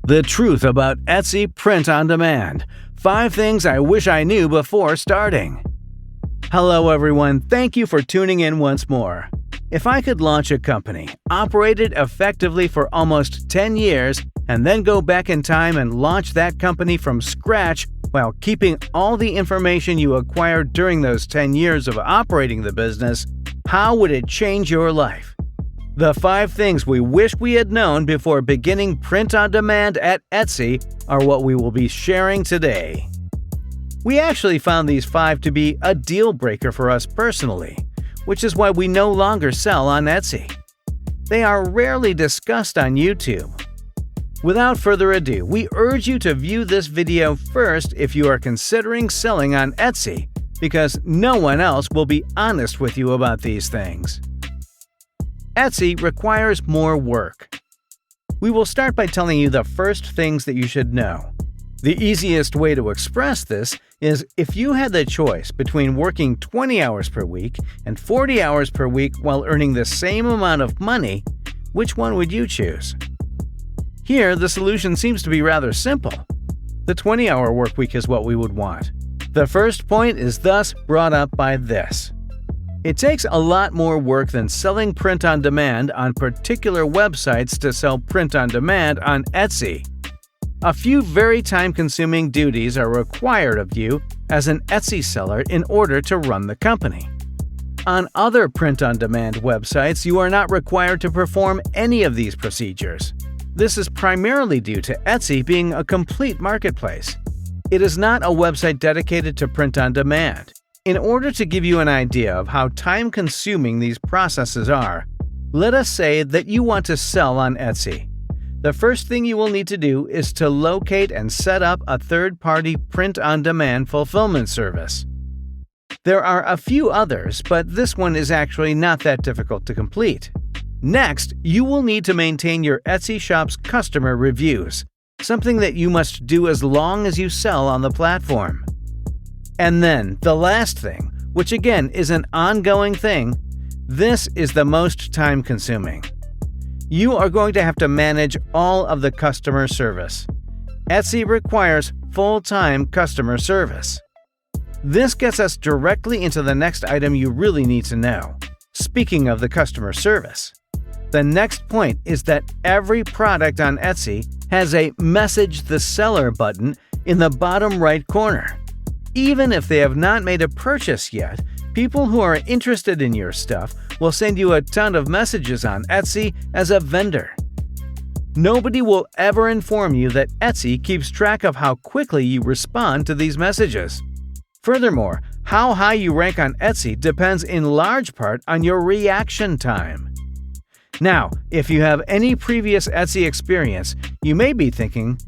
The truth about Etsy print on demand. 5 things I wish I knew before starting. Hello everyone, thank you for tuning in once more. If I could launch a company, operate it effectively for almost 10 years, and then go back in time and launch that company from scratch while keeping all the information you acquired during those 10 years of operating the business, how would it change your life? The 5 things we wish we had known before beginning print on demand at Etsy are what we will be sharing today. We actually found these 5 to be a deal breaker for us personally, which is why we no longer sell on Etsy. They are rarely discussed on YouTube. Without further ado, we urge you to view this video first if you are considering selling on Etsy, because no one else will be honest with you about these things. Etsy requires more work. We will start by telling you the first things that you should know. The easiest way to express this is if you had the choice between working 20 hours per week and 40 hours per week while earning the same amount of money, which one would you choose? Here, the solution seems to be rather simple. The 20-hour workweek is what we would want. The first point is thus brought up by this. It takes a lot more work than selling print on demand on particular websites to sell print on demand on Etsy. A few very time-consuming duties are required of you as an Etsy seller in order to run the company. On other print-on-demand websites, you are not required to perform any of these procedures. This is primarily due to Etsy being a complete marketplace. It is not a website dedicated to print-on-demand. In order to give you an idea of how time-consuming these processes are, let us say that you want to sell on Etsy. The first thing you will need to do is to locate and set up a third-party print-on-demand fulfillment service. There are a few others, but this one is actually not that difficult to complete. Next, you will need to maintain your Etsy shop's customer reviews, something that you must do as long as you sell on the platform. And then, the last thing, which again is an ongoing thing, this is the most time-consuming. You are going to have to manage all of the customer service. Etsy requires full-time customer service. This gets us directly into the next item you really need to know. Speaking of the customer service, the next point is that every product on Etsy has a Message the Seller button in the bottom right corner. Even if they have not made a purchase yet, people who are interested in your stuff will send you a ton of messages on Etsy as a vendor. Nobody will ever inform you that Etsy keeps track of how quickly you respond to these messages. Furthermore, how high you rank on Etsy depends in large part on your reaction time. Now, if you have any previous Etsy experience, you may be thinking,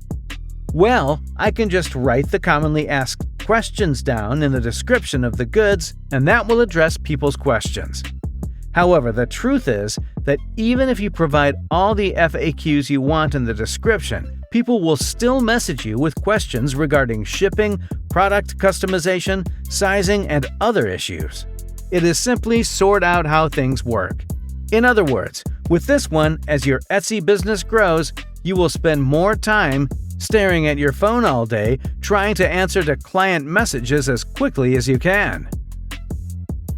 well, I can just write the commonly asked questions down in the description of the goods, and that will address people's questions. However, the truth is that even if you provide all the FAQs you want in the description, people will still message you with questions regarding shipping, product customization, sizing, and other issues. It is simply sort out how things work. In other words, with this one, as your Etsy business grows, you will spend more time staring at your phone all day trying to answer to client messages as quickly as you can.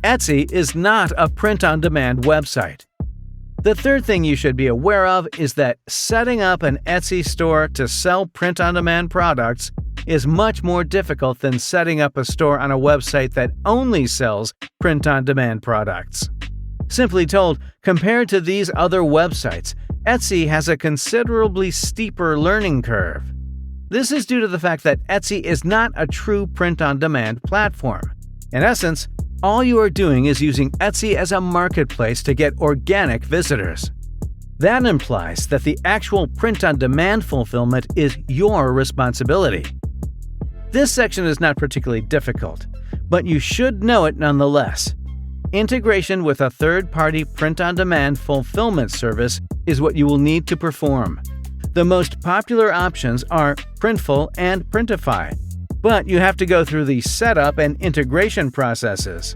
Etsy is not a print-on-demand website. The third thing you should be aware of is that setting up an Etsy store to sell print-on-demand products is much more difficult than setting up a store on a website that only sells print-on-demand products. Simply told, compared to these other websites, Etsy has a considerably steeper learning curve. This is due to the fact that Etsy is not a true print-on-demand platform. In essence, all you are doing is using Etsy as a marketplace to get organic visitors. That implies that the actual print-on-demand fulfillment is your responsibility. This section is not particularly difficult, but you should know it nonetheless. Integration with a third-party print-on-demand fulfillment service is what you will need to perform. The most popular options are Printful and Printify, but you have to go through the setup and integration processes.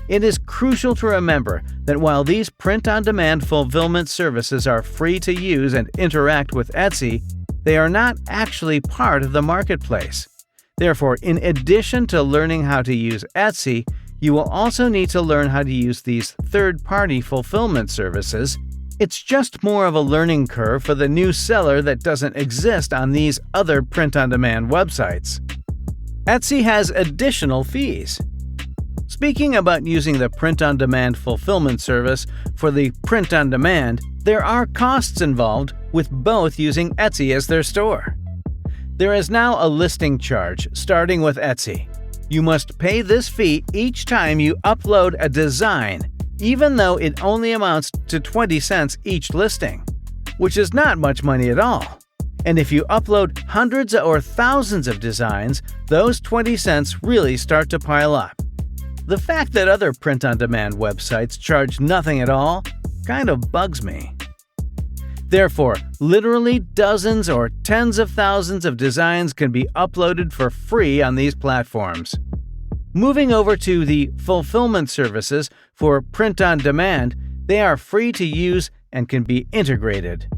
It is crucial to remember that while these print-on-demand fulfillment services are free to use and interact with Etsy, they are not actually part of the marketplace. Therefore, in addition to learning how to use Etsy, you will also need to learn how to use these third-party fulfillment services. It's just more of a learning curve for the new seller that doesn't exist on these other print-on-demand websites. Etsy has additional fees. Speaking about using the print-on-demand fulfillment service for the print-on-demand, there are costs involved with both using Etsy as their store. There is now a listing charge starting with Etsy. You must pay this fee each time you upload a design, even though it only amounts to 20 cents each listing, which is not much money at all. And if you upload hundreds or thousands of designs, those 20 cents really start to pile up. The fact that other print-on-demand websites charge nothing at all kind of bugs me. Therefore, literally dozens or tens of thousands of designs can be uploaded for free on these platforms. Moving over to the fulfillment services for print-on-demand, they are free to use and can be integrated.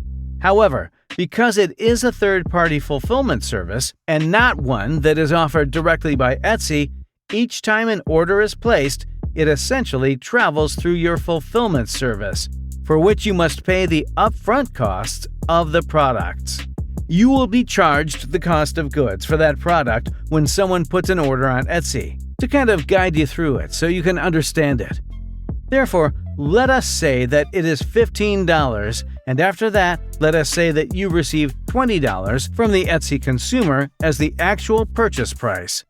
However, because it is a third-party fulfillment service and not one that is offered directly by Etsy, each time an order is placed, it essentially travels through your fulfillment service, for which you must pay the upfront costs of the products. You will be charged the cost of goods for that product when someone puts an order on Etsy, to kind of guide you through it so you can understand it. Therefore, let us say that it is $15, and after that, let us say that you receive $20 from the Etsy consumer as the actual purchase price.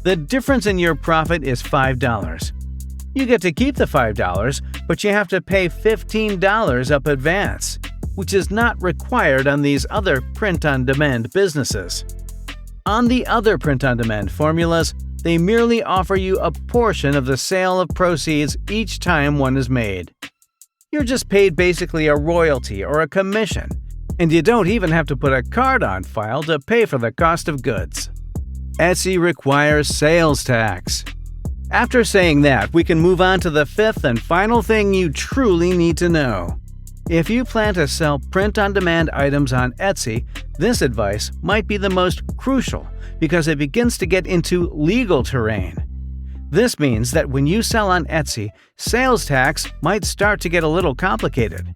The difference in your profit is $5. You get to keep the $5, but you have to pay $15 up advance, which is not required on these other print-on-demand businesses. On the other print-on-demand formulas, they merely offer you a portion of the sale of proceeds each time one is made. You're just paid basically a royalty or a commission, and you don't even have to put a card on file to pay for the cost of goods. Etsy requires sales tax. After saying that, we can move on to the fifth and final thing you truly need to know. If you plan to sell print-on-demand items on Etsy, this advice might be the most crucial because it begins to get into legal terrain. This means that when you sell on Etsy, sales tax might start to get a little complicated.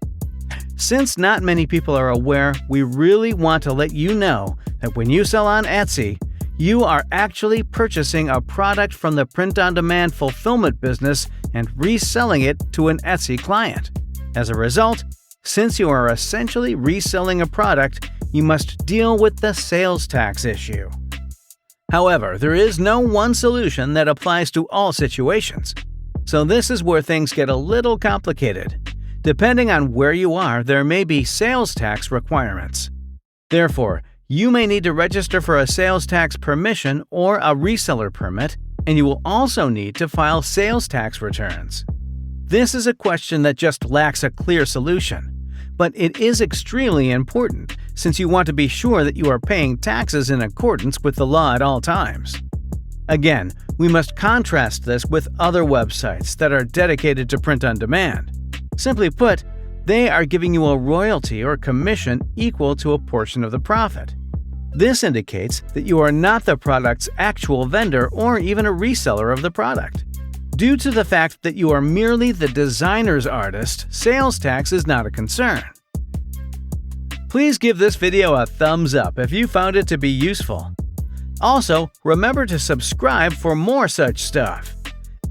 Since not many people are aware, we really want to let you know that when you sell on Etsy, you are actually purchasing a product from the print-on-demand fulfillment business and reselling it to an Etsy client. As a result, since you are essentially reselling a product, you must deal with the sales tax issue. However, there is no one solution that applies to all situations, so this is where things get a little complicated. Depending on where you are, there may be sales tax requirements. Therefore, you may need to register for a sales tax permission or a reseller permit, and you will also need to file sales tax returns. This is a question that just lacks a clear solution, but it is extremely important since you want to be sure that you are paying taxes in accordance with the law at all times. Again, we must contrast this with other websites that are dedicated to print-on-demand. Simply put, they are giving you a royalty or commission equal to a portion of the profit. This indicates that you are not the product's actual vendor or even a reseller of the product. Due to the fact that you are merely the designer's artist, sales tax is not a concern. Please give this video a thumbs up if you found it to be useful. Also, remember to subscribe for more such stuff.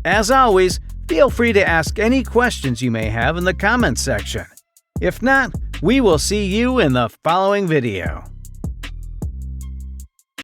As always, feel free to ask any questions you may have in the comments section. If not, we will see you in the following video.